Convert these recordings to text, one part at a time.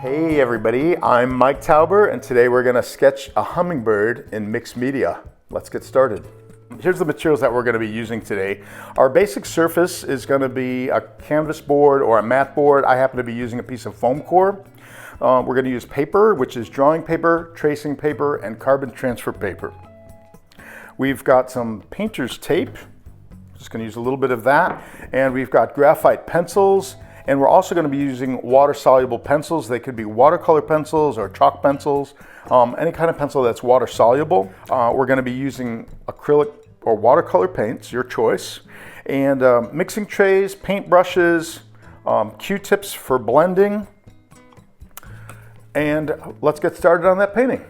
Hey everybody, I'm Mike Tauber, and today we're going to sketch a hummingbird in mixed media. Let's get started. Here's the materials that we're going to be using today. Our basic surface is going to be a canvas board or a mat board. I happen to be using a piece of foam core. We're going to use paper, which is drawing paper, tracing paper, and carbon transfer paper. We've got some painter's tape. Just going to use a little bit of that. And we've got graphite pencils. And we're also going to be using water-soluble pencils. They could be watercolor pencils or chalk pencils, any kind of pencil that's water-soluble. We're going to be using acrylic or watercolor paints, your choice, and mixing trays, paint brushes, Q-tips for blending. And let's get started on that painting.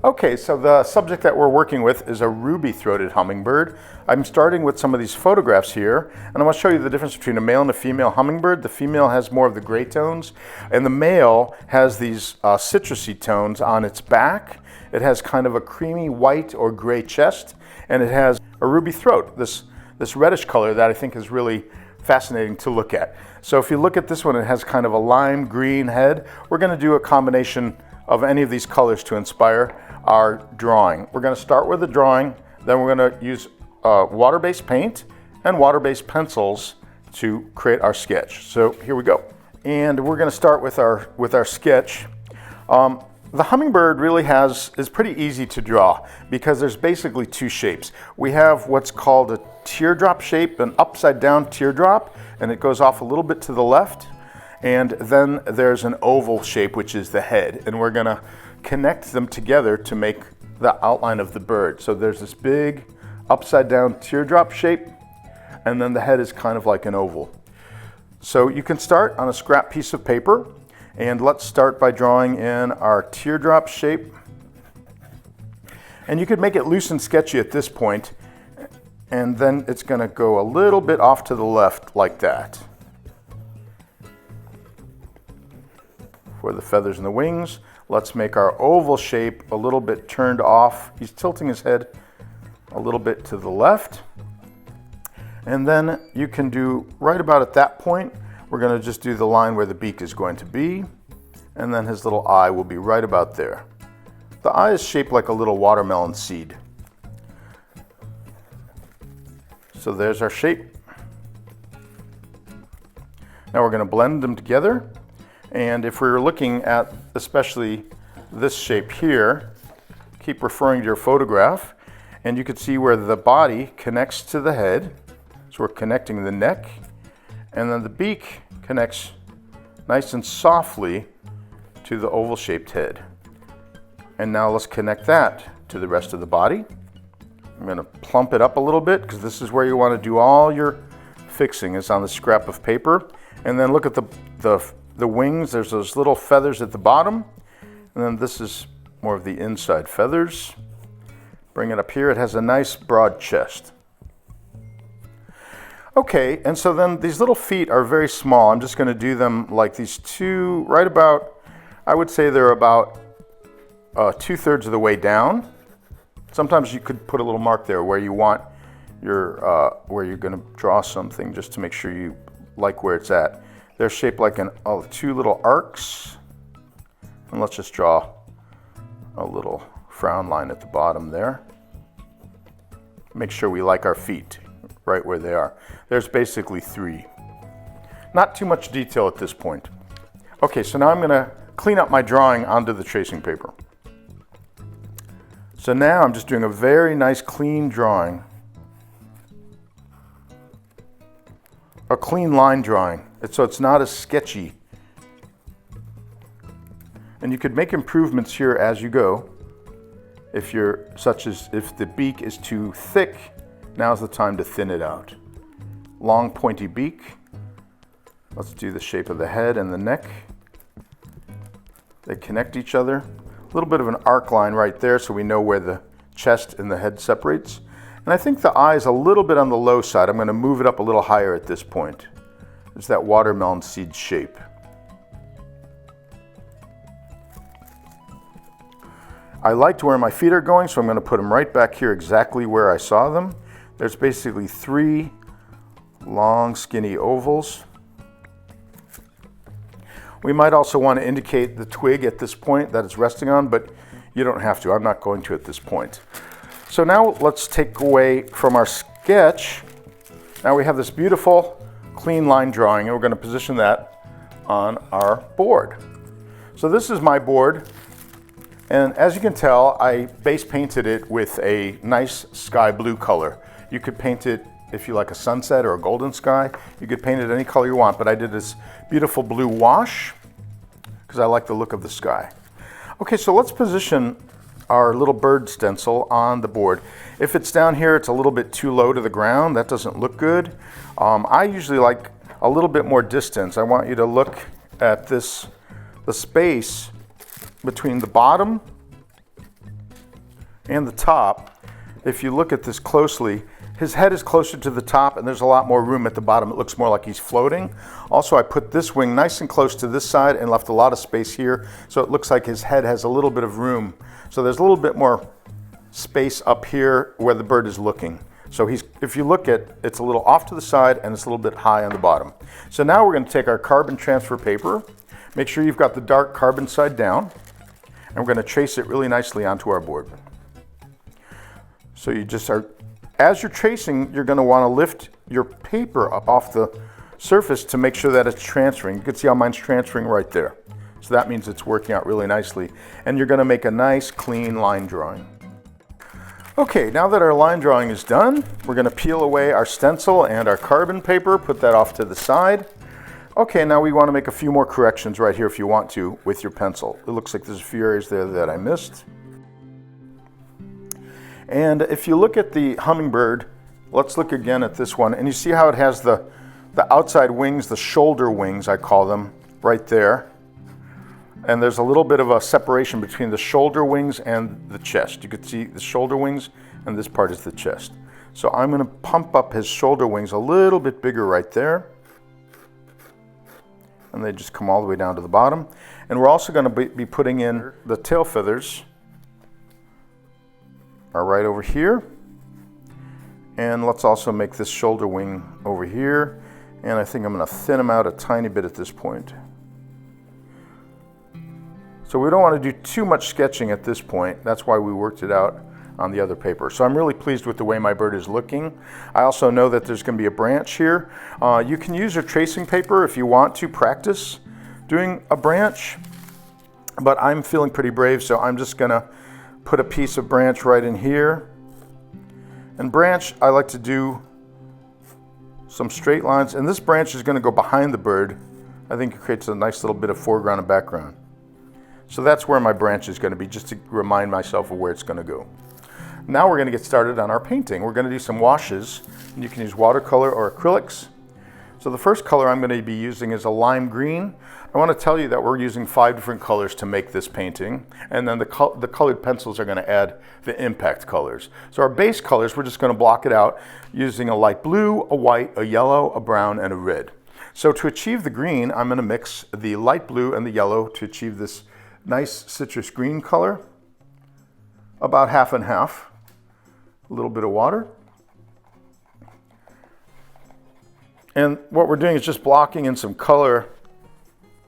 Okay, so the subject that we're working with is a ruby-throated hummingbird. I'm starting with some of these photographs here, and I want to show you the difference between a male and a female hummingbird. The female has more of the gray tones, and the male has these citrusy tones on its back. It has kind of a creamy white or gray chest, and it has a ruby throat, this reddish color that I think is really fascinating to look at. So if you look at this one, it has kind of a lime green head. We're going to do a combination of any of these colors to inspire our drawing. We're going to start with the drawing, then we're going to use water-based paint and water-based pencils to create our sketch. So here we go. And we're going to start with our sketch. The hummingbird really is pretty easy to draw because there's basically two shapes. We have what's called a teardrop shape, an upside down teardrop, and it goes off a little bit to the left. And then there's an oval shape, which is the head, and we're gonna connect them together to make the outline of the bird. So there's this big upside down teardrop shape, and then the head is kind of like an oval. So you can start on a scrap piece of paper, and let's start by drawing in our teardrop shape. And you could make it loose and sketchy at this point, and then it's gonna go a little bit off to the left like that. For the feathers and the wings, let's make our oval shape a little bit turned off. He's tilting his head a little bit to the left. And then you can do right about at that point, we're going to just do the line where the beak is going to be. And then his little eye will be right about there. The eye is shaped like a little watermelon seed. So there's our shape. Now we're going to blend them together. And if we're looking at especially this shape here, keep referring to your photograph, and you can see where the body connects to the head. So we're connecting the neck, and then the beak connects nice and softly to the oval-shaped head. And now let's connect that to the rest of the body. I'm going to plump it up a little bit because this is where you want to do all your fixing, is on the scrap of paper. And then look at the wings. There's those little feathers at the bottom, and then this is more of the inside feathers. Bring it up here. It has a nice broad chest. Okay, and so then these little feet are very small. I'm just going to do them like these two, right about, I would say they're about 2/3 of the way down. Sometimes you could put a little mark there where you want where you're going to draw something, just to make sure you like where it's at. They're shaped like two little arcs. And let's just draw a little frown line at the bottom there. Make sure we like our feet right where they are. There's basically 3. Not too much detail at this point. Okay, so now I'm going to clean up my drawing onto the tracing paper. So now I'm just doing a very nice clean drawing. A clean line drawing. So it's not as sketchy. And you could make improvements here as you go. If the beak is too thick, now's the time to thin it out. Long pointy beak. Let's do the shape of the head and the neck. They connect each other. A little bit of an arc line right there so we know where the chest and the head separates. And I think the eye is a little bit on the low side. I'm going to move it up a little higher at this point. It's that watermelon seed shape. I liked where my feet are going, so I'm going to put them right back here exactly where I saw them. There's basically 3 long skinny ovals. We might also want to indicate the twig at this point that it's resting on, but you don't have to. I'm not going to at this point. So now let's take away from our sketch. Now we have this beautiful clean line drawing, and we're going to position that on our board. So this is my board, and as you can tell, I base painted it with a nice sky blue color. You could paint it if you like a sunset or a golden sky. You could paint it any color you want, but I did this beautiful blue wash because I like the look of the sky. Okay, so let's position our little bird stencil on the board. If it's down here, it's a little bit too low to the ground. That doesn't look good. I usually like a little bit more distance. I want you to look at the space between the bottom and the top. If you look at this closely, his head is closer to the top and there's a lot more room at the bottom. It looks more like he's floating. Also, I put this wing nice and close to this side and left a lot of space here, so it looks like his head has a little bit of room. So there's a little bit more space up here where the bird is looking. So if you look at, it's a little off to the side and it's a little bit high on the bottom. So now we're going to take our carbon transfer paper. Make sure you've got the dark carbon side down, and we're going to trace it really nicely onto our board. So you just are, as you're tracing, you're going to want to lift your paper up off the surface to make sure that it's transferring. You can see how mine's transferring right there. So that means it's working out really nicely. And you're going to make a nice clean line drawing. Okay, now that our line drawing is done, we're going to peel away our stencil and our carbon paper, put that off to the side. Okay, now we want to make a few more corrections right here if you want to with your pencil. It looks like there's a few areas there that I missed. And if you look at the hummingbird, let's look again at this one, and you see how it has the outside wings, the shoulder wings I call them, right there. And there's a little bit of a separation between the shoulder wings and the chest. You can see the shoulder wings, and this part is the chest. So I'm going to pump up his shoulder wings a little bit bigger right there. And they just come all the way down to the bottom. And we're also going to be putting in the tail feathers are right over here. And let's also make this shoulder wing over here. And I think I'm going to thin them out a tiny bit at this point. So we don't want to do too much sketching at this point. That's why we worked it out on the other paper. So I'm really pleased with the way my bird is looking. I also know that there's going to be a branch here. You can use your tracing paper if you want to practice doing a branch, but I'm feeling pretty brave, so I'm just going to put a piece of branch right in here. And branch, I like to do some straight lines, and this branch is going to go behind the bird. I think it creates a nice little bit of foreground and background. So that's where my branch is going to be, just to remind myself of where it's going to go. Now we're going to get started on our painting. We're going to do some washes, and you can use watercolor or acrylics. So the first color I'm going to be using is a lime green. I want to tell you that we're using 5 different colors to make this painting, and then the colored pencils are going to add the impact colors. So our base colors, we're just going to block it out using a light blue, a white, a yellow, a brown, and a red. So to achieve the green, I'm going to mix the light blue and the yellow to achieve this nice citrus green color, about half and half. A little bit of water. And what we're doing is just blocking in some color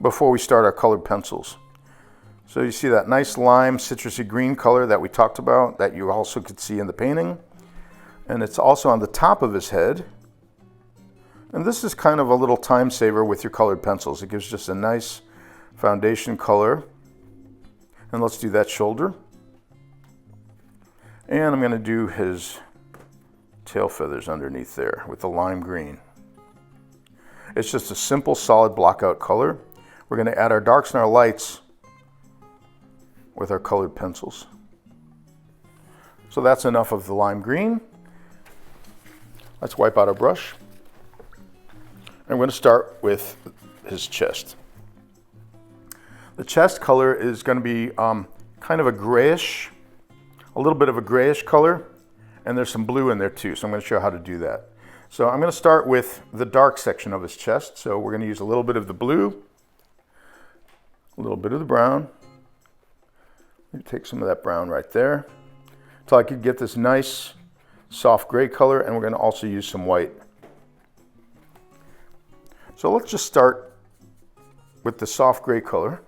before we start our colored pencils. So you see that nice lime citrusy green color that we talked about, that you also could see in the painting. And it's also on the top of his head. And this is kind of a little time saver with your colored pencils. It gives just a nice foundation color. And let's do that shoulder. And I'm going to do his tail feathers underneath there with the lime green. It's just a simple, solid blockout color. We're going to add our darks and our lights with our colored pencils. So that's enough of the lime green. Let's wipe out our brush. I'm going to start with his chest. The chest color is going to be kind of a grayish, a little bit of a grayish color, and there's some blue in there too, so I'm going to show you how to do that. So I'm going to start with the dark section of his chest. So we're going to use a little bit of the blue, a little bit of the brown. Take some of that brown right there until I could get this nice soft gray color, and we're going to also use some white. So let's just start with the soft gray color.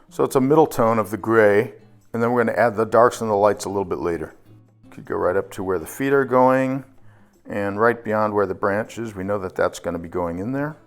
So it's a middle tone of the gray, and then we're going to add the darks and the lights a little bit later. Could go right up to where the feet are going, and right beyond where the branch is. We know that that's going to be going in there.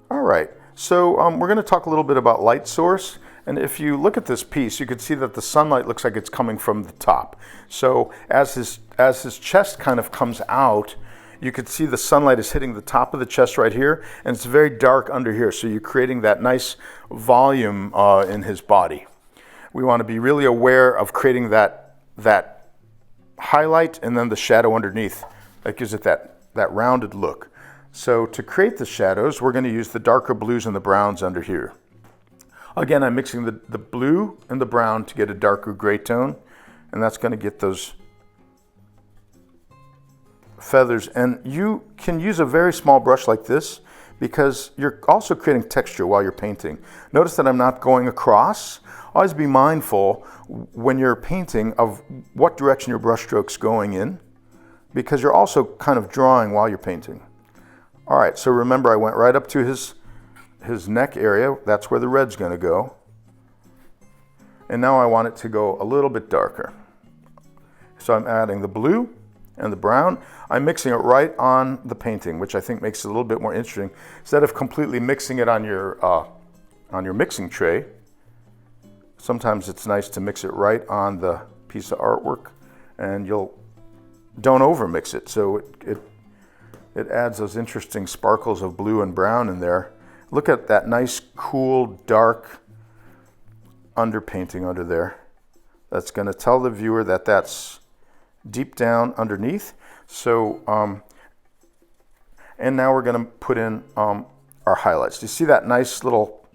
All right, so we're going to talk a little bit about light source. And if you look at this piece, you can see that the sunlight looks like it's coming from the top. So as his chest kind of comes out, you can see the sunlight is hitting the top of the chest right here, and it's very dark under here. So you're creating that nice volume in his body. We want to be really aware of creating that highlight and then the shadow underneath. That gives it that rounded look. So to create the shadows, we're going to use the darker blues and the browns under here. Again, I'm mixing the blue and the brown to get a darker gray tone, and that's going to get those feathers. And you can use a very small brush like this because you're also creating texture while you're painting. Notice that I'm not going across. Always be mindful when you're painting of what direction your brush stroke's going in, because you're also kind of drawing while you're painting. All right, so remember I went right up to his neck area. That's where the red's going to go. And now I want it to go a little bit darker. So I'm adding the blue and the brown. I'm mixing it right on the painting, which I think makes it a little bit more interesting. Instead of completely mixing it on your mixing tray, sometimes it's nice to mix it right on the piece of artwork, and don't over mix it. So it adds those interesting sparkles of blue and brown in there. Look at that nice, cool, dark underpainting under there. That's going to tell the viewer that that's deep down underneath. So, and now we're going to put in our highlights. Do you see that nice little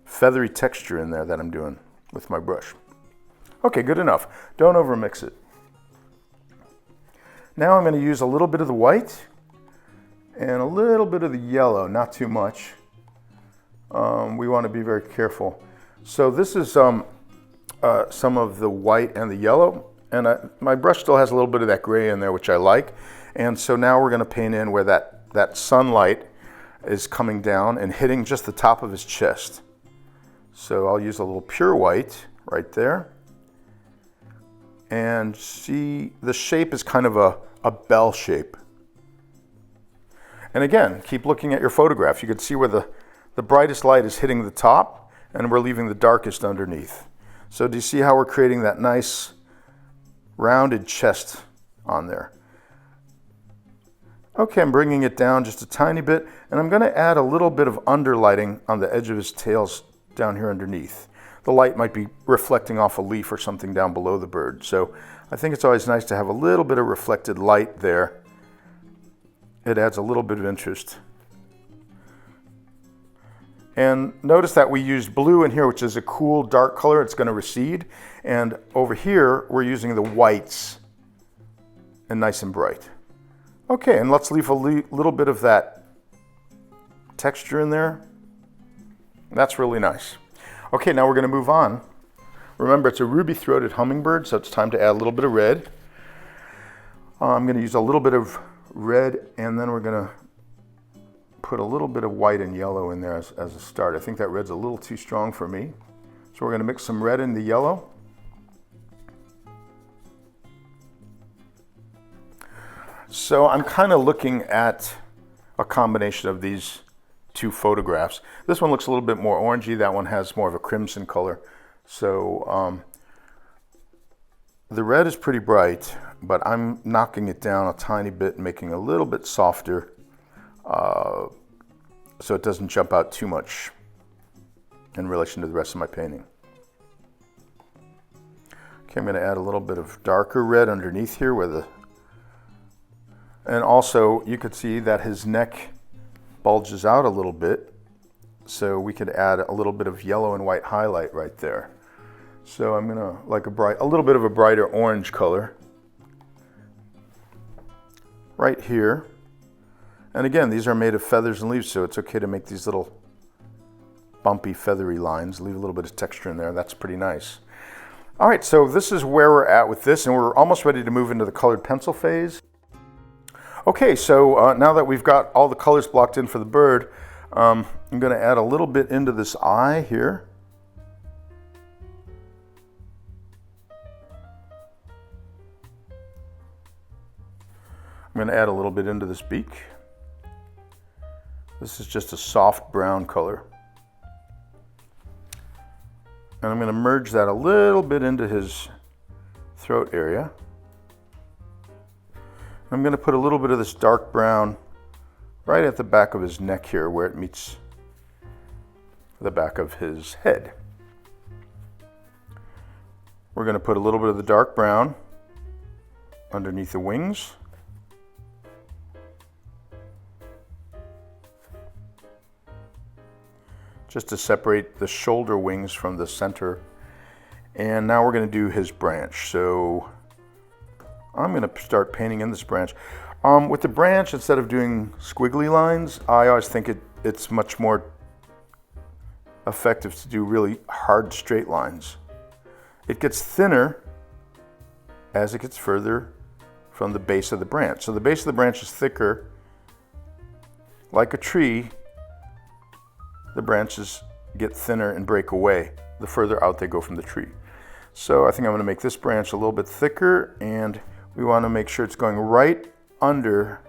feathery texture in there that I'm doing with my brush? Okay, good enough. Don't over mix it. Now I'm going to use a little bit of the white and a little bit of the yellow, not too much. We want to be very careful. So this is some of the white and the yellow, and my brush still has a little bit of that gray in there, which I like. And so now we're going to paint in where that sunlight is coming down and hitting just the top of his chest. So I'll use a little pure white right there. And see, the shape is kind of a bell shape. And again, keep looking at your photograph. You can see where the brightest light is hitting the top, and we're leaving the darkest underneath. So do you see how we're creating that nice rounded chest on there? Okay, I'm bringing it down just a tiny bit, and I'm going to add a little bit of underlighting on the edge of his tails down here underneath. The light might be reflecting off a leaf or something down below the bird. So I think it's always nice to have a little bit of reflected light there. It adds a little bit of interest. And notice that we used blue in here, which is a cool dark color. It's going to recede. And over here, we're using the whites and nice and bright. Okay, and let's leave a little bit of that texture in there. That's really nice. Okay, now we're going to move on. Remember, it's a ruby-throated hummingbird, so it's time to add a little bit of red. I'm going to use a little bit of red, and then we're going to put a little bit of white and yellow in there as a start. I think that red's a little too strong for me. So we're going to mix some red in the yellow. So I'm kind of looking at a combination of these two photographs. This one looks a little bit more orangey. That one has more of a crimson color. So the red is pretty bright, but I'm knocking it down a tiny bit, making it a little bit softer so it doesn't jump out too much in relation to the rest of my painting. Okay, I'm going to add a little bit of darker red underneath here and also you could see that his neck bulges out a little bit, so we could add a little bit of yellow and white highlight right there. So I'm gonna like a little bit of a brighter orange color right here. And again, these are made of feathers and leaves, so it's okay to make these little bumpy feathery lines, leave a little bit of texture in there. That's pretty nice. All right, so this is where we're at with this, and we're almost ready to move into the colored pencil phase. Okay, so now that we've got all the colors blocked in for the bird, I'm going to add a little bit into this eye here. I'm going to add a little bit into this beak. This is just a soft brown color. And I'm going to merge that a little bit into his throat area. I'm going to put a little bit of this dark brown right at the back of his neck here where it meets the back of his head. We're going to put a little bit of the dark brown underneath the wings. Just to separate the shoulder wings from the center. And now we're going to do his branch. So I'm going to start painting in this branch. With the branch, instead of doing squiggly lines, I always think it's much more effective to do really hard straight lines. It gets thinner as it gets further from the base of the branch. So the base of the branch is thicker. Like a tree, the branches get thinner and break away the further out they go from the tree. So I think I'm going to make this branch a little bit thicker, and we want to make sure it's going right under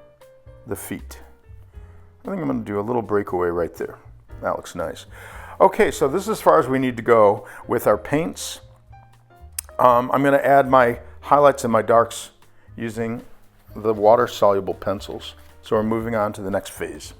the feet. I think I'm going to do a little breakaway right there. That looks nice. Okay, so this is as far as we need to go with our paints. I'm going to add my highlights and my darks using the water-soluble pencils. So we're moving on to the next phase.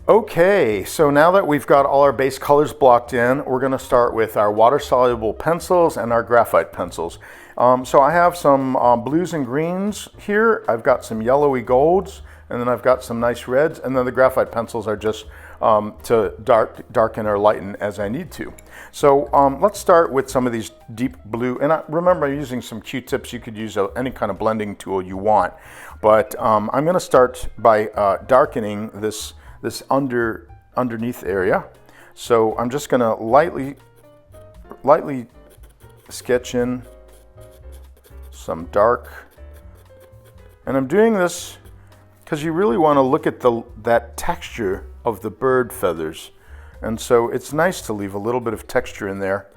Okay, so now that we've got all our base colors blocked in, we're going to start with our water-soluble pencils and our graphite pencils. So I have some blues and greens here. I've got some yellowy golds, and then I've got some nice reds, and then the graphite pencils are just to darken or lighten as I need to. So let's start with some of these deep blue, and remember I'm using some Q-tips. You could use any kind of blending tool you want, but I'm going to start by darkening this underneath area. So I'm just going to lightly sketch in some dark, and I'm doing this because you really want to look at that texture of the bird feathers, and so it's nice to leave a little bit of texture in there.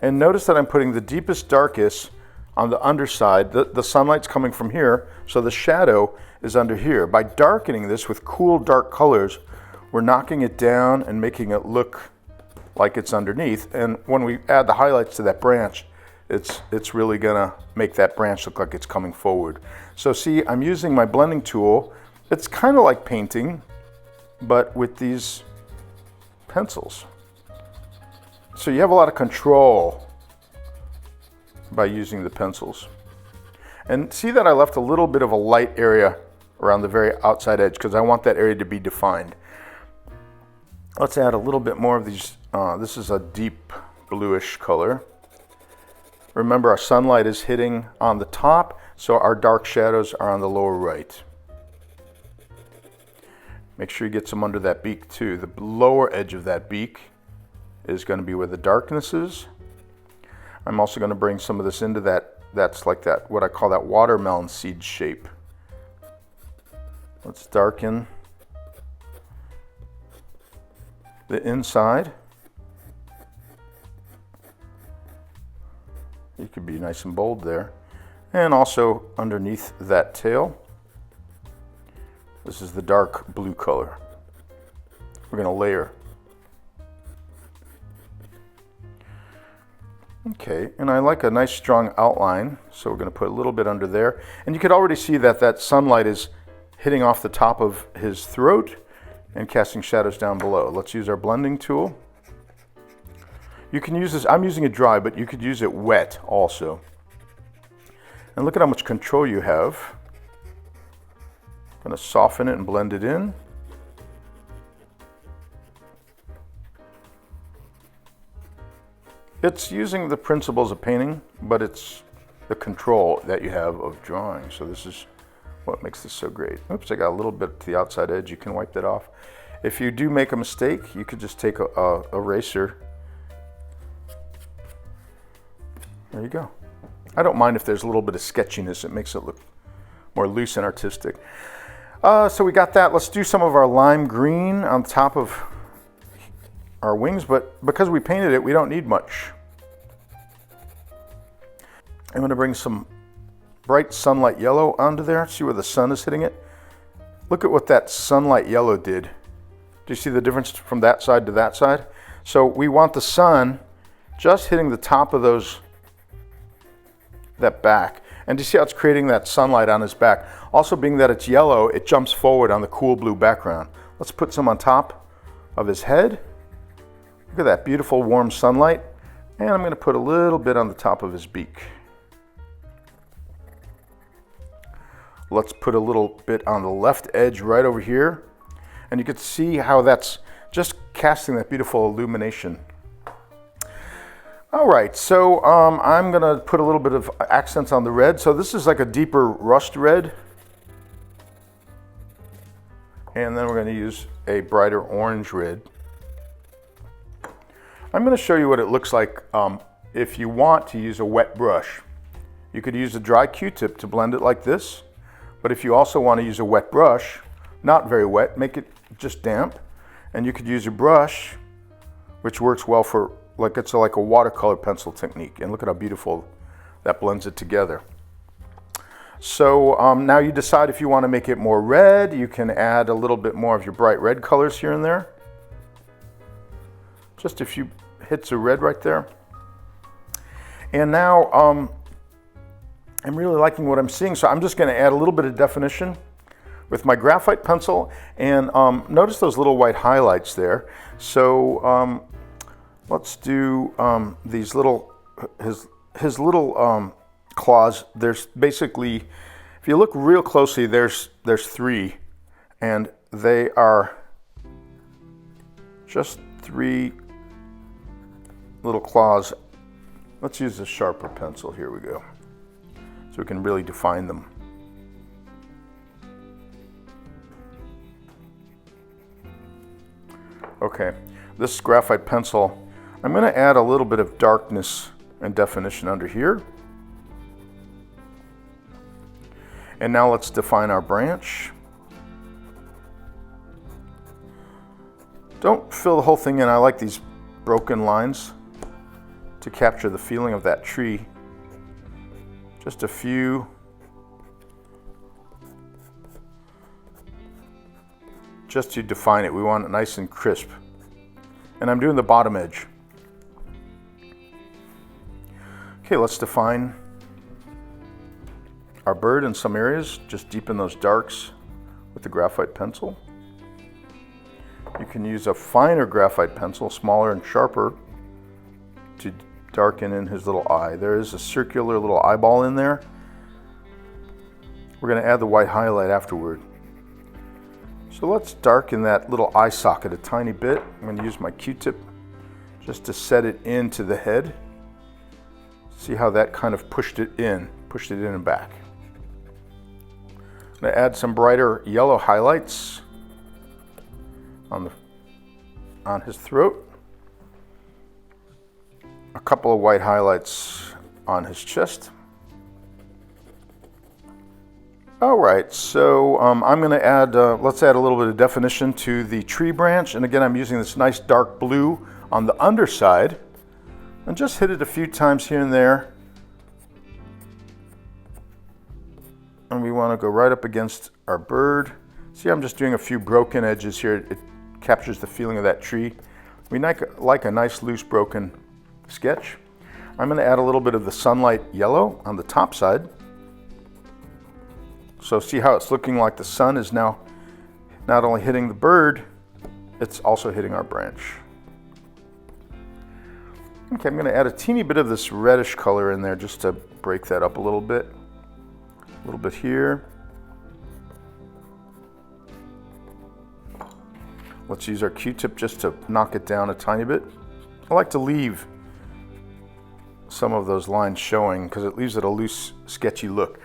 And notice that I'm putting the deepest darkest on the underside. The sunlight's coming from here, so the shadow is under here. By darkening this with cool dark colors, we're knocking it down and making it look like it's underneath. And when we add the highlights to that branch, it's really gonna make that branch look like it's coming forward. So see, I'm using my blending tool. It's kind of like painting, but with these pencils. So you have a lot of control by using the pencils. And see that I left a little bit of a light area around the very outside edge because I want that area to be defined. Let's add a little bit more of these. This is a deep bluish color. Remember, our sunlight is hitting on the top, so our dark shadows are on the lower right. Make sure you get some under that beak too. The lower edge of that beak is going to be where the darkness is. I'm also going to bring some of this into that's like that, what I call that watermelon seed shape. Let's darken the inside. You could be nice and bold there. And also underneath that tail. This is the dark blue color. We're going to layer. Okay, and I like a nice strong outline, so we're going to put a little bit under there. And you could already see that sunlight is hitting off the top of his throat and casting shadows down below. Let's use our blending tool. You can use this, I'm using it dry, but you could use it wet also. And look at how much control you have. I'm going to soften it and blend it in. It's using the principles of painting, but it's the control that you have of drawing. So this is what makes this so great. Oops, I got a little bit to the outside edge. You can wipe that off. If you do make a mistake, you could just take a eraser. There you go. I don't mind if there's a little bit of sketchiness. It makes it look more loose and artistic. So we got that. Let's do some of our lime green on top of our wings, but because we painted it, we don't need much. I'm going to bring some bright sunlight yellow onto there. See where the sun is hitting it? Look at what that sunlight yellow did. Do you see the difference from that side to that side? So we want the sun just hitting the top of that back. And do you see how it's creating that sunlight on his back? Also, being that it's yellow, it jumps forward on the cool blue background. Let's put some on top of his head. Look at that beautiful warm sunlight. And I'm going to put a little bit on the top of his beak. Let's put a little bit on the left edge right over here. And you can see how that's just casting that beautiful illumination. All right, so I'm gonna put a little bit of accents on the red. So this is like a deeper rust red. And then we're gonna use a brighter orange red. I'm gonna show you what it looks like if you want to use a wet brush. You could use a dry Q-tip to blend it like this. But if you also want to use a wet brush, not very wet, make it just damp. And you could use a brush, which works well for, it's like a watercolor pencil technique. And look at how beautiful that blends it together. So now you decide if you want to make it more red. You can add a little bit more of your bright red colors here and there. Just a few hits of red right there. And now I'm really liking what I'm seeing, so I'm just going to add a little bit of definition with my graphite pencil. And notice those little white highlights there. So let's do these little, his little claws. There's basically, if you look real closely, there's 3, and they are just 3 little claws. Let's use a sharper pencil. Here we go. So we can really define them. Okay, this graphite pencil, I'm going to add a little bit of darkness and definition under here. And now let's define our branch. Don't fill the whole thing in. I like these broken lines to capture the feeling of that tree. Just a few. Just to define it. We want it nice and crisp. And I'm doing the bottom edge. Okay, let's define our bird in some areas. Just deepen those darks with the graphite pencil. You can use a finer graphite pencil, smaller and sharper, to darken in his little eye. There is a circular little eyeball in there. We're going to add the white highlight afterward. So let's darken that little eye socket a tiny bit. I'm going to use my Q-tip just to set it into the head. See how that kind of pushed it in and back. I'm going to add some brighter yellow highlights on his throat. A couple of white highlights on his chest. All right, so I'm going to add, let's add a little bit of definition to the tree branch. And again, I'm using this nice dark blue on the underside. And just hit it a few times here and there. And we want to go right up against our bird. See, I'm just doing a few broken edges here. It captures the feeling of that tree. We like a nice loose broken sketch. I'm going to add a little bit of the sunlight yellow on the top side. So see how it's looking like the sun is now not only hitting the bird, it's also hitting our branch. Okay, I'm going to add a teeny bit of this reddish color in there just to break that up a little bit. A little bit here. Let's use our Q-tip just to knock it down a tiny bit. I like to leave some of those lines showing because it leaves it a loose, sketchy look.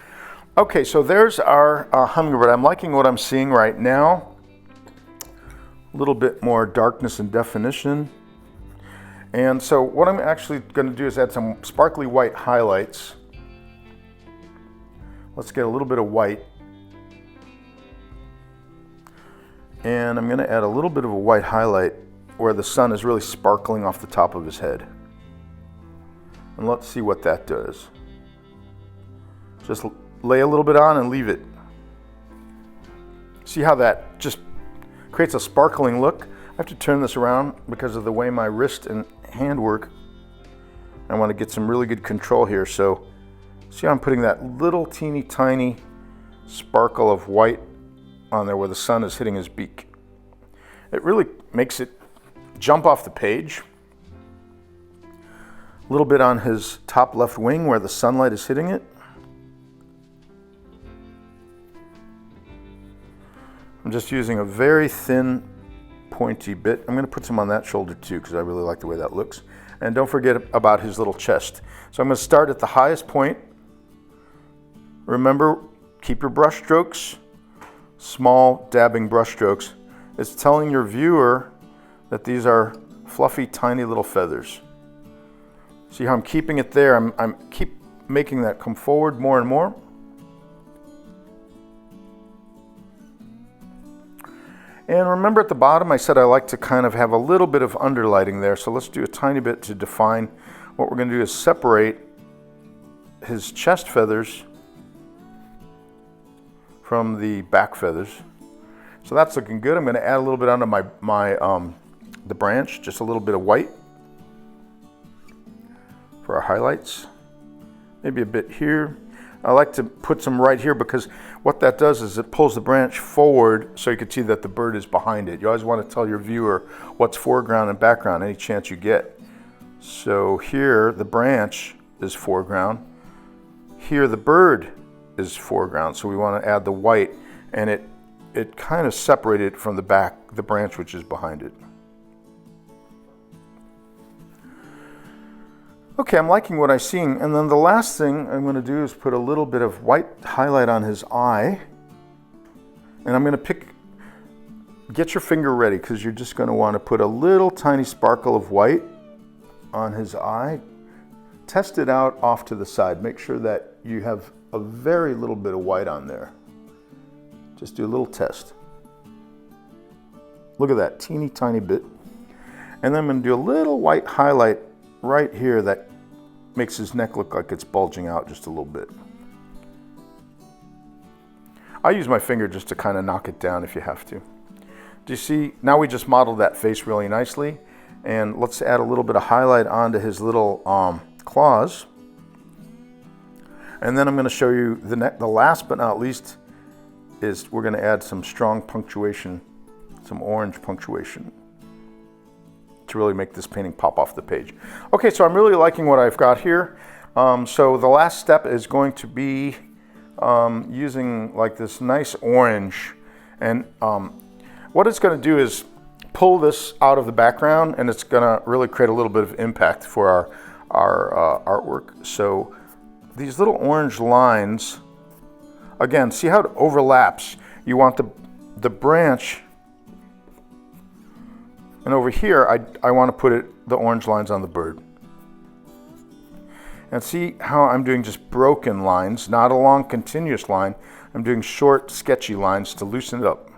Okay, so there's our hummingbird. I'm liking what I'm seeing right now. A little bit more darkness and definition. And so what I'm actually going to do is add some sparkly white highlights. Let's get a little bit of white And I'm going to add a little bit of a white highlight where the sun is really sparkling off the top of his head. And let's see what that does. Just lay a little bit on and leave it. See how that just creates a sparkling look? I have to turn this around because of the way my wrist and hand work. I want to get some really good control here. So see how I'm putting that little teeny tiny sparkle of white on there where the sun is hitting his beak. It really makes it jump off the page. A little bit on his top left wing where the sunlight is hitting it. I'm just using a very thin, pointy bit. I'm going to put some on that shoulder too because I really like the way that looks. And don't forget about his little chest. So I'm going to start at the highest point. Remember, keep your brush strokes, small dabbing brush strokes. It's telling your viewer that these are fluffy, tiny little feathers. See how I'm keeping it there? I'm keep making that come forward more and more. And remember at the bottom I said I like to kind of have a little bit of underlighting there, so let's do a tiny bit to define. What we're going to do is separate his chest feathers from the back feathers. So that's looking good. I'm going to add a little bit onto the branch, just a little bit of white for our highlights. Maybe a bit here. I like to put some right here because what that does is it pulls the branch forward so you can see that the bird is behind it. You always want to tell your viewer what's foreground and background any chance you get. So here the branch is foreground. Here the bird is foreground. So we want to add the white, and it kind of separated from the back, the branch which is behind it. Okay, I'm liking what I'm seeing. And then the last thing I'm going to do is put a little bit of white highlight on his eye. And I'm going to get your finger ready because you're just going to want to put a little tiny sparkle of white on his eye. Test it out off to the side. Make sure that you have a very little bit of white on there. Just do a little test. Look at that, teeny tiny bit. And then I'm going to do a little white highlight right here that makes his neck look like it's bulging out just a little bit. I use my finger just to kind of knock it down if you have to. Do you see? Now we just modeled that face really nicely. And let's add a little bit of highlight onto his little claws. And then I'm going to show you the last but not least is we're going to add some strong punctuation, some orange punctuation, to really make this painting pop off the page. Okay, so I'm really liking what I've got here. So the last step is going to be using like this nice orange. And what it's going to do is pull this out of the background, and it's going to really create a little bit of impact for our artwork. So these little orange lines, again, see how it overlaps? You want the branch. And over here, I want to put the orange lines on the bird. And see how I'm doing just broken lines, not a long continuous line. I'm doing short, sketchy lines to loosen it up.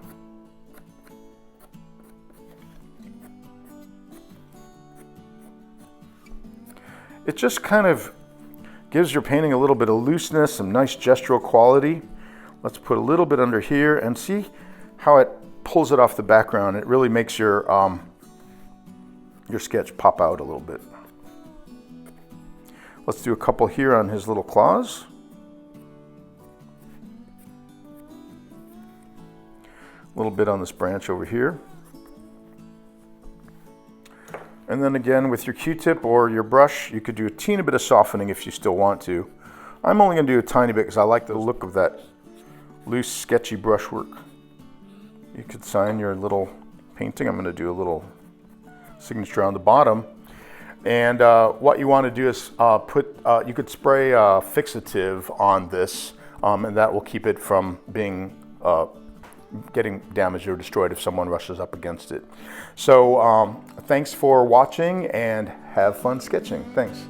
It just kind of gives your painting a little bit of looseness, some nice gestural quality. Let's put a little bit under here and see how it pulls it off the background. It really makes your sketch pop out a little bit. Let's do a couple here on his little claws. A little bit on this branch over here. And then again with your Q-tip or your brush, you could do a teeny bit of softening if you still want to. I'm only going to do a tiny bit because I like the look of that loose, sketchy brushwork. You could sign your little painting. I'm going to do a little signature on the bottom. And what you want to do is you could spray fixative on this, and that will keep it from being getting damaged or destroyed if someone rushes up against it. So thanks for watching and have fun sketching. Thanks.